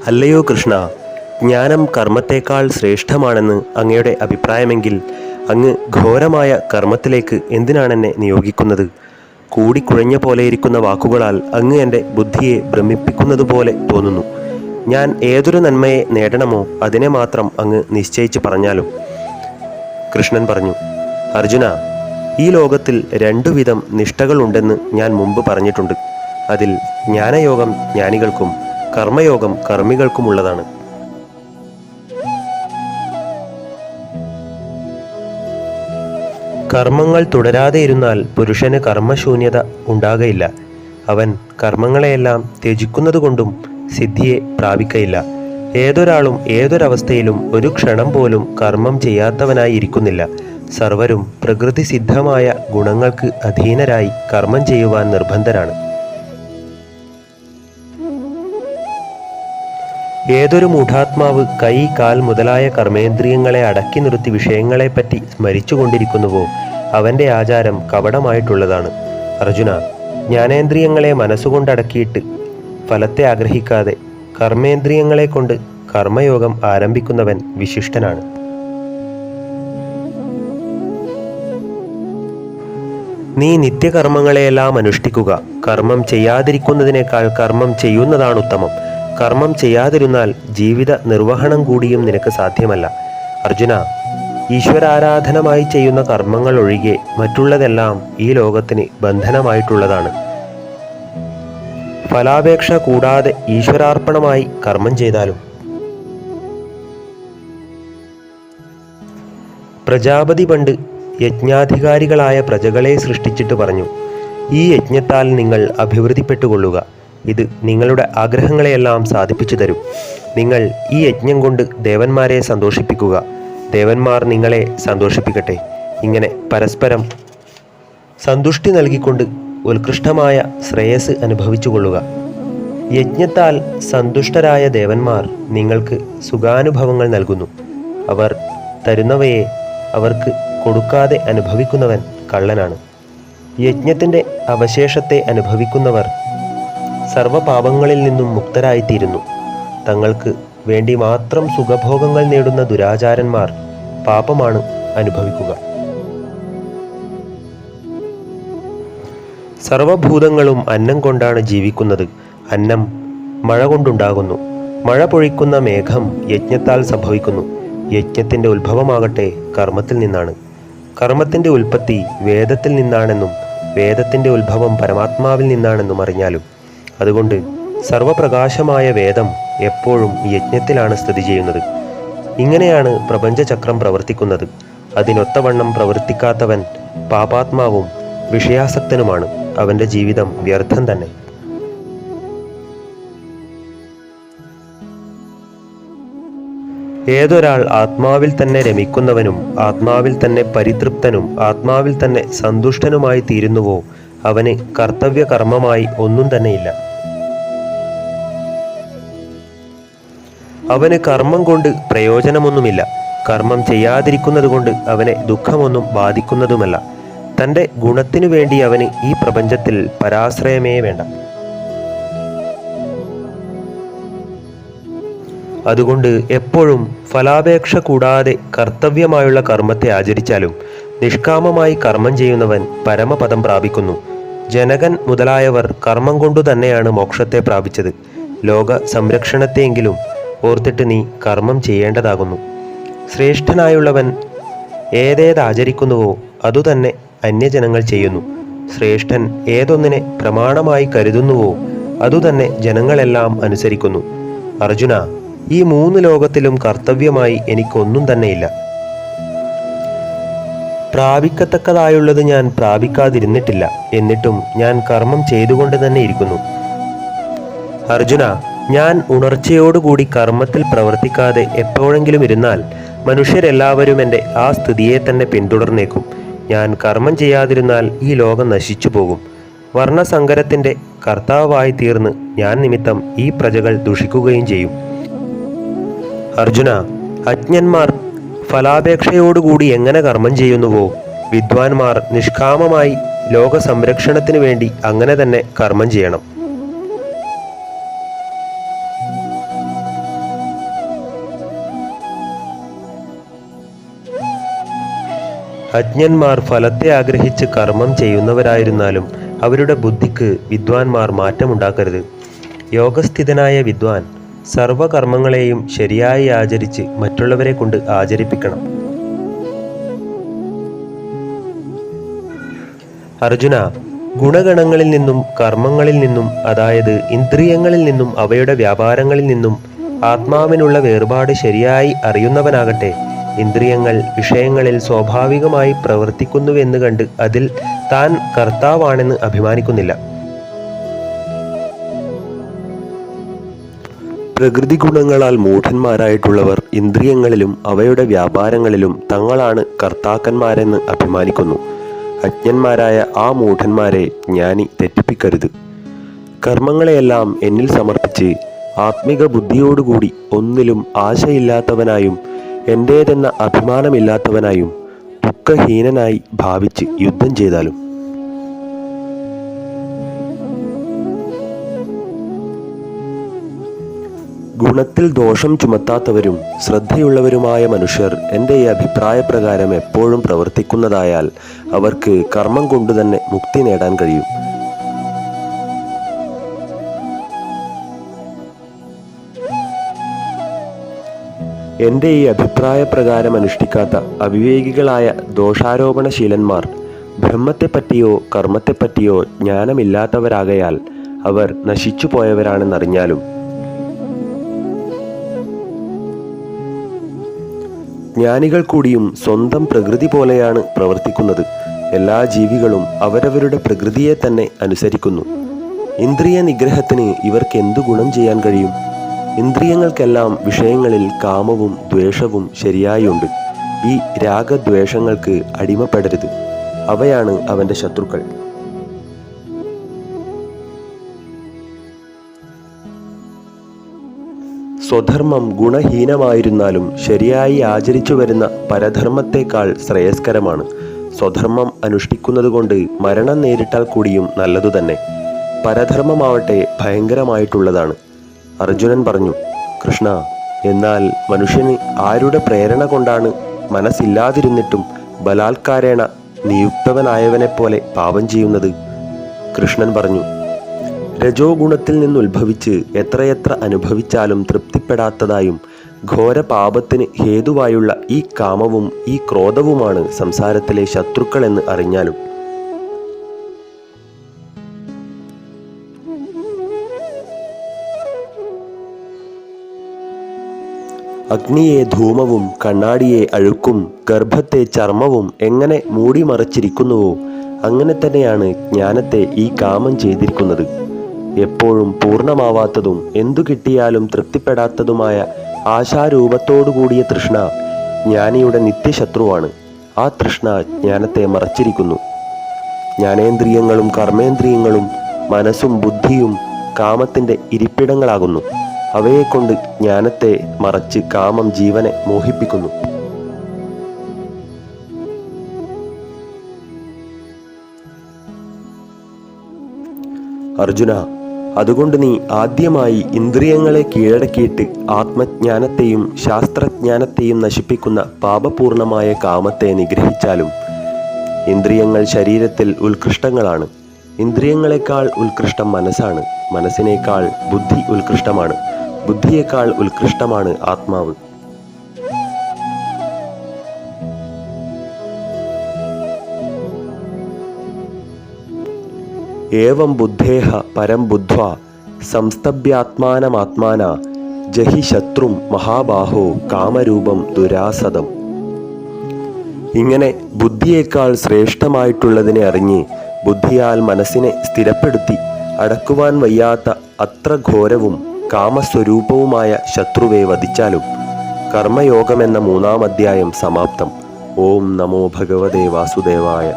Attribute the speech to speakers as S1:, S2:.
S1: അല്ലയോ കൃഷ്ണ, ജ്ഞാനം കർമ്മത്തേക്കാൾ ശ്രേഷ്ഠമാണെന്ന് അങ്ങയുടെ അഭിപ്രായമെങ്കിൽ അങ്ങ് ഘോരമായ കർമ്മത്തിലേക്ക് എന്തിനാണെന്നെ നിയോഗിക്കുന്നത്? കൂടിക്കുഴഞ്ഞ പോലെയിരിക്കുന്ന വാക്കുകളാൽ അങ്ങ് എൻ്റെ ബുദ്ധിയെ ഭ്രമിപ്പിക്കുന്നതുപോലെ തോന്നുന്നു. ഞാൻ ഏതൊരു നന്മയെ നേടണമോ അതിനെ മാത്രം അങ്ങ് നിശ്ചയിച്ച് പറഞ്ഞാലും. കൃഷ്ണൻ പറഞ്ഞു, അർജുന, ഈ ലോകത്തിൽ രണ്ടുവിധം നിഷ്ഠകളുണ്ടെന്ന് ഞാൻ മുമ്പ് പറഞ്ഞിട്ടുണ്ട്. അതിൽ ജ്ഞാനയോഗം ജ്ഞാനികൾക്കും കർമ്മയോഗം കർമ്മികൾക്കുമുള്ളതാണ്. കർമ്മങ്ങൾ തുടരാതെ ഇരുന്നാൽ പുരുഷന് കർമ്മശൂന്യത ഉണ്ടാകയില്ല. അവൻ കർമ്മങ്ങളെയെല്ലാം ത്യജിക്കുന്നതുകൊണ്ടും സിദ്ധിയെ പ്രാപിക്കയില്ല. ഏതൊരാളും ഏതൊരവസ്ഥയിലും ഒരു ക്ഷണം പോലും കർമ്മം ചെയ്യാത്തവനായി ഇരിക്കുന്നില്ല. സർവരും പ്രകൃതിസിദ്ധമായ ഗുണങ്ങൾക്ക് അധീനരായി കർമ്മം ചെയ്യുവാൻ നിർബന്ധരാണ്. ഏതൊരു മൂഢാത്മാവ് കൈ, കാൽ മുതലായ കർമ്മേന്ദ്രിയങ്ങളെ അടക്കി നിർത്തി വിഷയങ്ങളെപ്പറ്റി സ്മരിച്ചുകൊണ്ടിരിക്കുന്നുവോ അവൻ്റെ ആചാരം കപടമായിട്ടുള്ളതാണ്. അർജുന, ജ്ഞാനേന്ദ്രിയങ്ങളെ മനസ്സുകൊണ്ടടക്കിയിട്ട് ഫലത്തെ ആഗ്രഹിക്കാതെ കർമ്മേന്ദ്രിയങ്ങളെ കൊണ്ട് കർമ്മയോഗം ആരംഭിക്കുന്നവൻ വിശിഷ്ടനാണ്. നീ നിത്യകർമ്മങ്ങളെയെല്ലാം അനുഷ്ഠിക്കുക. കർമ്മം ചെയ്യാതിരിക്കുന്നതിനേക്കാൾ കർമ്മം ചെയ്യുന്നതാണ് ഉത്തമം. കർമ്മം ചെയ്യാതിരുന്നാൽ ജീവിത നിർവഹണം കൂടിയും നിനക്ക് സാധ്യമല്ല. അർജുന, ഈശ്വരാരാധനമായി ചെയ്യുന്ന കർമ്മങ്ങൾ ഒഴികെ മറ്റുള്ളതെല്ലാം ഈ ലോകത്തിന് ബന്ധനമായിട്ടുള്ളതാണ്. ഫലാപേക്ഷ കൂടാതെ ഈശ്വരാർപ്പണമായി കർമ്മം ചെയ്താലും. പ്രജാപതി പണ്ട് യജ്ഞാധികാരികളായ പ്രജകളെ സൃഷ്ടിച്ചിട്ട് പറഞ്ഞു, ഈ യജ്ഞത്താൽ നിങ്ങൾ അഭിവൃദ്ധിപ്പെട്ടുകൊള്ളുക. ഇത് നിങ്ങളുടെ ആഗ്രഹങ്ങളെയെല്ലാം സാധിപ്പിച്ചു തരും. നിങ്ങൾ ഈ യജ്ഞം കൊണ്ട് ദേവന്മാരെ സന്തോഷിപ്പിക്കുക. ദേവന്മാർ നിങ്ങളെ സന്തോഷിപ്പിക്കട്ടെ. ഇങ്ങനെ പരസ്പരം സന്തുഷ്ടി നൽകിക്കൊണ്ട് ഉത്കൃഷ്ടമായ ശ്രേയസ് അനുഭവിച്ചു കൊള്ളുക. യജ്ഞത്താൽ സന്തുഷ്ടരായ ദേവന്മാർ നിങ്ങൾക്ക് സുഖാനുഭവങ്ങൾ നൽകുന്നു. അവർ തരുന്നവയെ അവർക്ക് കൊടുക്കാതെ അനുഭവിക്കുന്നവൻ കള്ളനാണ്. യജ്ഞത്തിൻ്റെ അവശേഷത്തെ അനുഭവിക്കുന്നവർ സർവപാപങ്ങളിൽ നിന്നും മുക്തരായിത്തീരുന്നു. തങ്ങൾക്ക് വേണ്ടി മാത്രം സുഖഭോഗങ്ങൾ നേടുന്ന ദുരാചാരന്മാർ പാപമാണ് അനുഭവിക്കുക. സർവഭൂതങ്ങളും അന്നം കൊണ്ടാണ് ജീവിക്കുന്നത്. അന്നം മഴ കൊണ്ടുണ്ടാകുന്നു. മഴ പൊഴിക്കുന്ന മേഘം യജ്ഞത്താൽ സംഭവിക്കുന്നു. യജ്ഞത്തിൻ്റെ ഉത്ഭവമാകട്ടെ കർമ്മത്തിൽ നിന്നാണ്. കർമ്മത്തിൻ്റെ ഉൽപ്പത്തി വേദത്തിൽ നിന്നാണെന്നും വേദത്തിൻ്റെ ഉത്ഭവം പരമാത്മാവിൽ നിന്നാണെന്നും അറിഞ്ഞാലും. അതുകൊണ്ട് സർവപ്രകാശമായ വേദം എപ്പോഴും യജ്ഞത്തിലാണ് സ്ഥിതി ചെയ്യുന്നത്. ഇങ്ങനെയാണ് പ്രപഞ്ചചക്രം പ്രവർത്തിക്കുന്നത്. അതിനൊത്തവണ്ണം പ്രവർത്തിക്കാത്തവൻ പാപാത്മാവും വിഷയാസക്തനുമാണ്. അവൻ്റെ ജീവിതം വ്യർത്ഥം തന്നെ. ഏതൊരാൾ ആത്മാവിൽ തന്നെ രമിക്കുന്നവനും ആത്മാവിൽ തന്നെ പരിതൃപ്തനും ആത്മാവിൽ തന്നെ സന്തുഷ്ടനുമായി തീരുന്നുവോ അവന് കർത്തവ്യ കർമ്മമായി ഒന്നും തന്നെയില്ല. അവന് കർമ്മം കൊണ്ട് പ്രയോജനമൊന്നുമില്ല. കർമ്മം ചെയ്യാതിരിക്കുന്നത് കൊണ്ട് അവനെ ദുഃഖമൊന്നും ബാധിക്കുന്നതുമല്ല. തൻ്റെ ഗുണത്തിനു വേണ്ടി അവന് ഈ പ്രപഞ്ചത്തിൽ പരാശ്രയമേ വേണ്ട. അതുകൊണ്ട് എപ്പോഴും ഫലാപേക്ഷ കൂടാതെ കർത്തവ്യമായുള്ള കർമ്മത്തെ ആചരിച്ചാലും നിഷ്കാമമായി കർമ്മം ചെയ്യുന്നവൻ പരമപദം പ്രാപിക്കുന്നു. ജനകൻ മുതലായവർ കർമ്മം കൊണ്ടു തന്നെയാണ് മോക്ഷത്തെ പ്രാപിച്ചത്. ലോക സംരക്ഷണത്തെയെങ്കിലും ഓർത്തിട്ട് നീ കർമ്മം ചെയ്യേണ്ടതാകുന്നു. ശ്രേഷ്ഠനായുള്ളവൻ ഏതേതാചരിക്കുന്നുവോ അതുതന്നെ അന്യജനങ്ങൾ ചെയ്യുന്നു. ശ്രേഷ്ഠൻ ഏതൊന്നിനെ പ്രമാണമായി കരുതുന്നുവോ അതുതന്നെ ജനങ്ങളെല്ലാം അനുസരിക്കുന്നു. അർജുന, ഈ 3 ലോകത്തിലും കർത്തവ്യമായി എനിക്കൊന്നും തന്നെയില്ല. പ്രാപിക്കത്തക്കതായുള്ളത് ഞാൻ പ്രാപിക്കാതിരുന്നിട്ടില്ല. എന്നിട്ടും ഞാൻ കർമ്മം ചെയ്തുകൊണ്ട് തന്നെ ഇരിക്കുന്നു. അർജുന, ഞാൻ ഉണർച്ചയോടുകൂടി കർമ്മത്തിൽ പ്രവർത്തിക്കാതെ എപ്പോഴെങ്കിലും ഇരുന്നാൽ മനുഷ്യരെല്ലാവരും എൻ്റെ ആ സ്ഥിതിയെ തന്നെ പിന്തുടർന്നേക്കും. ഞാൻ കർമ്മം ചെയ്യാതിരുന്നാൽ ഈ ലോകം നശിച്ചു പോകും. വർണ്ണസങ്കരത്തിൻ്റെ കർത്താവായി തീർന്ന് ഞാൻ നിമിത്തം ഈ പ്രജകൾ ദുഷിക്കുകയും ചെയ്യും. അർജുന, അജ്ഞന്മാർ ഫലാപേക്ഷയോടുകൂടി എങ്ങനെ കർമ്മം ചെയ്യുന്നുവോ വിദ്വാൻമാർ നിഷ്കാമമായി ലോക സംരക്ഷണത്തിന് വേണ്ടി അങ്ങനെ തന്നെ കർമ്മം ചെയ്യണം. അജ്ഞന്മാർ ഫലത്തെ ആഗ്രഹിച്ച് കർമ്മം ചെയ്യുന്നവരായിരുന്നാലും അവരുടെ ബുദ്ധിക്ക് വിദ്വാൻമാർ മാറ്റമുണ്ടാക്കരുത്. യോഗസ്ഥിതനായ വിദ്വാൻ സർവകർമ്മങ്ങളെയും ശരിയായി ആചരിച്ച് മറ്റുള്ളവരെ കൊണ്ട് ആചരിപ്പിക്കണം. അർജുന, ഗുണഗണങ്ങളിൽ നിന്നും കർമ്മങ്ങളിൽ നിന്നും, അതായത് ഇന്ദ്രിയങ്ങളിൽ നിന്നും അവയുടെ വ്യാപാരങ്ങളിൽ നിന്നും ആത്മാവിനുള്ള വേർപാട് ശരിയായി അറിയുന്നവനാകട്ടെ ഇന്ദ്രിയങ്ങൾ വിഷയങ്ങളിൽ സ്വാഭാവികമായി പ്രവർത്തിക്കുന്നുവെന്ന് കണ്ട് അതിൽ താൻ കർത്താവാണെന്ന് അഭിമാനിക്കുന്നില്ല. പ്രകൃതി ഗുണങ്ങളാൽ മൂഢന്മാരായിട്ടുള്ളവർ ഇന്ദ്രിയങ്ങളിലും അവയുടെ വ്യാപാരങ്ങളിലും തങ്ങളാണ് കർത്താക്കന്മാരെന്ന് അഭിമാനിക്കുന്നു. അജ്ഞന്മാരായ ആ മൂഢന്മാരെ ജ്ഞാനി തെറ്റിപ്പിക്കരുത്. കർമ്മങ്ങളെയെല്ലാം എന്നിൽ സമർപ്പിച്ച് ആത്മിക ബുദ്ധിയോടുകൂടി ഒന്നിലും ആശയില്ലാത്തവനായും എൻ്റേതെന്ന അഭിമാനമില്ലാത്തവനായും ദുഃഖഹീനനായി ഭാവിച്ച് യുദ്ധം ചെയ്താലും. ഗുണത്തിൽ ദോഷം ചുമത്താത്തവരും ശ്രദ്ധയുള്ളവരുമായ മനുഷ്യർ എൻ്റെ ഈ അഭിപ്രായപ്രകാരം എപ്പോഴും പ്രവർത്തിക്കുന്നതായാൽ അവർക്ക് കർമ്മം കൊണ്ട് തന്നെ മുക്തി നേടാൻ കഴിയും. എൻ്റെ ഈ അഭിപ്രായപ്രകാരം അനുഷ്ഠിക്കാത്ത അവിവേകികളായ ദോഷാരോപണശീലന്മാർ ബ്രഹ്മത്തെപ്പറ്റിയോ കർമ്മത്തെപ്പറ്റിയോ ജ്ഞാനമില്ലാത്തവരാകയാൽ അവർ നശിച്ചു പോയവരാണെന്നറിഞ്ഞാലും ജ്ഞാനികൾ കൂടിയും സ്വന്തം പ്രകൃതി പോലെയാണ് പ്രവർത്തിക്കുന്നത്. എല്ലാ ജീവികളും അവരവരുടെ പ്രകൃതിയെ തന്നെ അനുസരിക്കുന്നു. ഇന്ദ്രിയ നിഗ്രഹത്തിന് ഇവർക്ക് എന്തു ഗുണം ചെയ്യാൻ കഴിയും? ഇന്ദ്രിയങ്ങൾക്കെല്ലാം വിഷയങ്ങളിൽ കാമവും ദ്വേഷവും ശരിയായുണ്ട്. ഈ രാഗദ്വേഷങ്ങൾക്ക് അടിമപ്പെടരുത്. അവയാണ് അവൻ്റെ ശത്രുക്കൾ. സ്വധർമ്മം ഗുണഹീനമായിരുന്നാലും ശരിയായി ആചരിച്ചു വരുന്ന പരധർമ്മത്തേക്കാൾ ശ്രേയസ്കരമാണ്. സ്വധർമ്മം അനുഷ്ഠിക്കുന്നതുകൊണ്ട് മരണം നേരിട്ടാൽ കൂടിയും നല്ലതുതന്നെ. പരധർമ്മമാവട്ടെ ഭയങ്കരമായിട്ടുള്ളതാണ്. അർജുനൻ പറഞ്ഞു, കൃഷ്ണ, എന്നാൽ മനുഷ്യന് ആരുടെ പ്രേരണ കൊണ്ടാണ് മനസ്സില്ലാതിരുന്നിട്ടും ബലാത്കാരേണ നിയുക്തവനായവനെപ്പോലെ പാപം ചെയ്യുന്നത്? കൃഷ്ണൻ പറഞ്ഞു, രജോ ഗുണത്തിൽ നിന്നുത്ഭവിച്ച് എത്രയെത്ര അനുഭവിച്ചാലും തൃപ്തിപ്പെടാത്തതായും ഘോര പാപത്തിന് ഹേതുവായുള്ള ഈ കാമവും ഈ ക്രോധവുമാണ് സംസാരത്തിലെ ശത്രുക്കളെന്ന് അറിഞ്ഞാലും. അഗ്നിയെ ധൂമവും കണ്ണാടിയെ അഴുക്കും ഗർഭത്തെ ചർമ്മവും എങ്ങനെ മൂടിമറച്ചിരിക്കുന്നുവോ അങ്ങനെ തന്നെയാണ് ജ്ഞാനത്തെ ഈ കാമം ചെയ്തിരിക്കുന്നത്. എപ്പോഴും പൂർണ്ണമാവാത്തതും എന്തു കിട്ടിയാലും തൃപ്തിപ്പെടാത്തതുമായ ആശാരൂപത്തോടുകൂടിയ തൃഷ്ണ ജ്ഞാനിയുടെ നിത്യശത്രുവാണ്. ആ തൃഷ്ണ ജ്ഞാനത്തെ മറച്ചിരിക്കുന്നു. ജ്ഞാനേന്ദ്രിയങ്ങളും കർമ്മേന്ദ്രിയങ്ങളും മനസ്സും ബുദ്ധിയും കാമത്തിൻ്റെ ഇരിപ്പിടങ്ങളാകുന്നു. അവയെക്കൊണ്ട് ജ്ഞാനത്തെ മറച്ച് കാമം ജീവനെ മോഹിപ്പിക്കുന്നു. അർജുന, അതുകൊണ്ട് നീ ആദ്യമായി ഇന്ദ്രിയങ്ങളെ കീഴടക്കിയിട്ട് ആത്മജ്ഞാനത്തെയും ശാസ്ത്രജ്ഞാനത്തെയും നശിപ്പിക്കുന്ന പാപപൂർണമായ കാമത്തെ നിഗ്രഹിച്ചാലും. ഇന്ദ്രിയങ്ങൾ ശരീരത്തിൽ ഉത്കൃഷ്ടങ്ങളാണ്. ഇന്ദ്രിയങ്ങളെക്കാൾ ഉത്കൃഷ്ടം മനസ്സാണ്. മനസ്സിനേക്കാൾ ബുദ്ധി ഉത്കൃഷ്ടമാണ്. ബുദ്ധിയേക്കാൾ ഉത്കൃഷ്ടമാണ് ആത്മാവ്. ഏവം ബുദ്ധേഹ പരം ബുദ്ധ്വാ സംസ്തഭ്യാത്മാനമാത്മാന ജഹി ശത്രും മഹാബാഹോ കാമരൂപം ദുരാസദം. ഇങ്ങനെ ബുദ്ധിയേക്കാൾ ശ്രേഷ്ഠമായിട്ടുള്ളതിനെ അറിഞ്ഞ് ബുദ്ധിയാൽ മനസ്സിനെ സ്ഥിരപ്പെടുത്തി അടക്കുവാൻ വയ്യാത്ത അത്ര ഘോരവും കാമസ്വരൂപവുമായ ശത്രുവെ വധിച്ചാലും. കർമ്മയോഗമെന്ന 3-ാം അധ്യായം സമാപ്തം. ഓം നമോ ഭഗവതേ വാസുദേവായ.